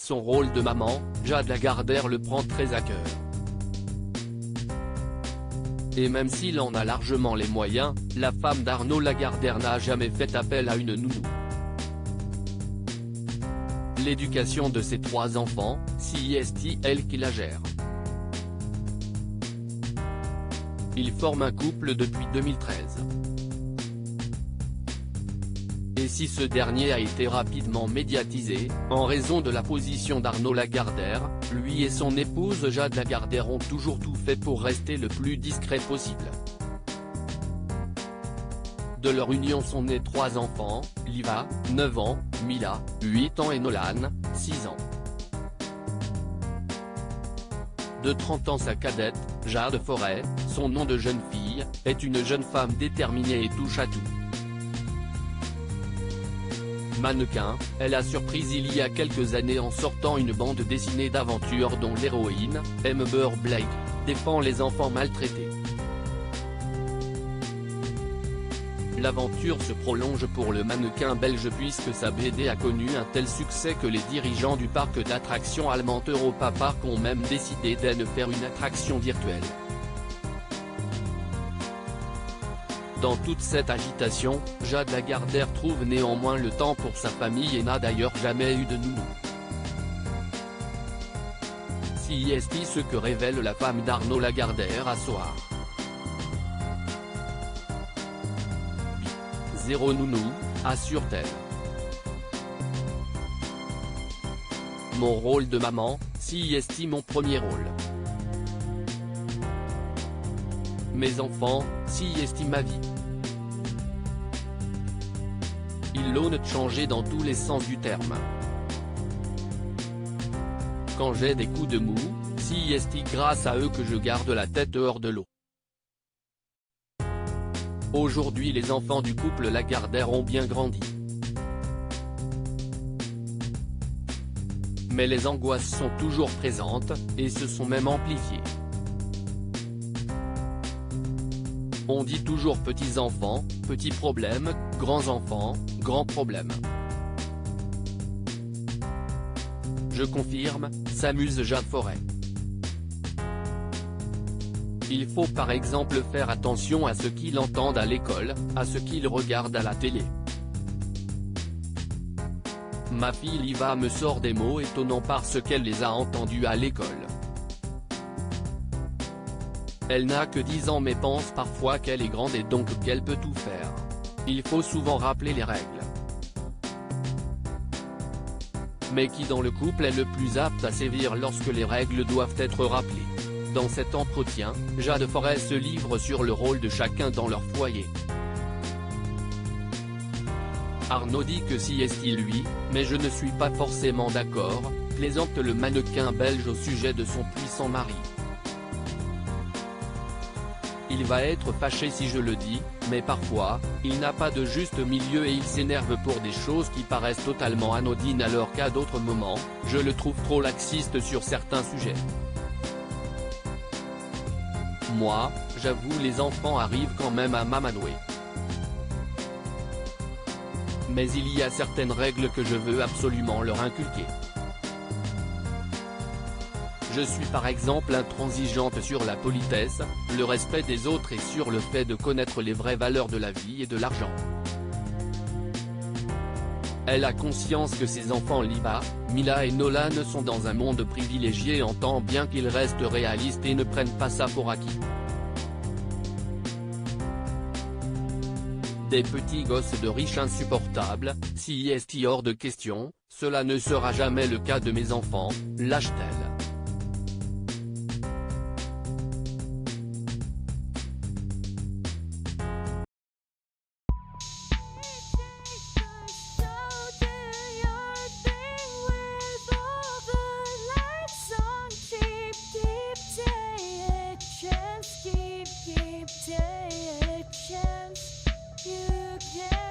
Son rôle de maman, Jade Lagardère le prend très à cœur. Et même s'il en a largement les moyens, la femme d'Arnaud Lagardère n'a jamais fait appel à une nounou. L'éducation de ses 3 enfants, c'est elle qui la gère. Ils forment un couple depuis 2013. Et si ce dernier a été rapidement médiatisé, en raison de la position d'Arnaud Lagardère, lui et son épouse Jade Lagardère ont toujours tout fait pour rester le plus discret possible. De leur union sont nés 3 enfants, Liva, 9 ans, Mila, 8 ans et Nolan, 6 ans. De 30 ans sa cadette, Jade Forêt, son nom de jeune fille, est une jeune femme déterminée et touche à tout. Mannequin, elle a surprise il y a quelques années en sortant une bande dessinée d'aventures dont l'héroïne, Amber Blake, défend les enfants maltraités. L'aventure se prolonge pour le mannequin belge puisque sa BD a connu un tel succès que les dirigeants du parc d'attractions allemand Europa Park ont même décidé d'en faire une attraction virtuelle. Dans toute cette agitation, Jade Lagardère trouve néanmoins le temps pour sa famille et n'a d'ailleurs jamais eu de nounou. C'est ce que révèle la femme d'Arnaud Lagardère à Soir. Zéro nounou, assure-t-elle. Mon rôle de maman, c'est mon premier rôle. Mes enfants, c'est ma vie. Ils l'ont changé dans tous les sens du terme. Quand j'ai des coups de mou, c'est grâce à eux que je garde la tête hors de l'eau. Aujourd'hui les enfants du couple Lagardère ont bien grandi. Mais les angoisses sont toujours présentes, et se sont même amplifiées. On dit toujours petits enfants, petits problèmes, grands enfants, grands problèmes. Je confirme, s'amuse Jade Forêt. Il faut par exemple faire attention à ce qu'ils entendent à l'école, à ce qu'ils regardent à la télé. Ma fille Liva me sort des mots étonnants parce qu'elle les a entendus à l'école. Elle n'a que 10 ans mais pense parfois qu'elle est grande et donc qu'elle peut tout faire. Il faut souvent rappeler les règles. Mais qui dans le couple est le plus apte à sévir lorsque les règles doivent être rappelées? Dans cet entretien, Jade Forêt se livre sur le rôle de chacun dans leur foyer. Arnaud dit que c'est lui, mais je ne suis pas forcément d'accord, plaisante le mannequin belge au sujet de son puissant mari. Il va être fâché si je le dis, mais parfois, il n'a pas de juste milieu et il s'énerve pour des choses qui paraissent totalement anodines alors qu'à d'autres moments, je le trouve trop laxiste sur certains sujets. Moi, j'avoue les enfants arrivent quand même à m'amadouer. Mais il y a certaines règles que je veux absolument leur inculquer. Je suis par exemple intransigeante sur la politesse, le respect des autres et sur le fait de connaître les vraies valeurs de la vie et de l'argent. Elle a conscience que ses enfants Liva, Mila et Nolan sont dans un monde privilégié et entend bien qu'ils restent réalistes et ne prennent pas ça pour acquis. Des petits gosses de riches insupportables, c'est hors de question, cela ne sera jamais le cas de mes enfants, lâche-t-elle. You can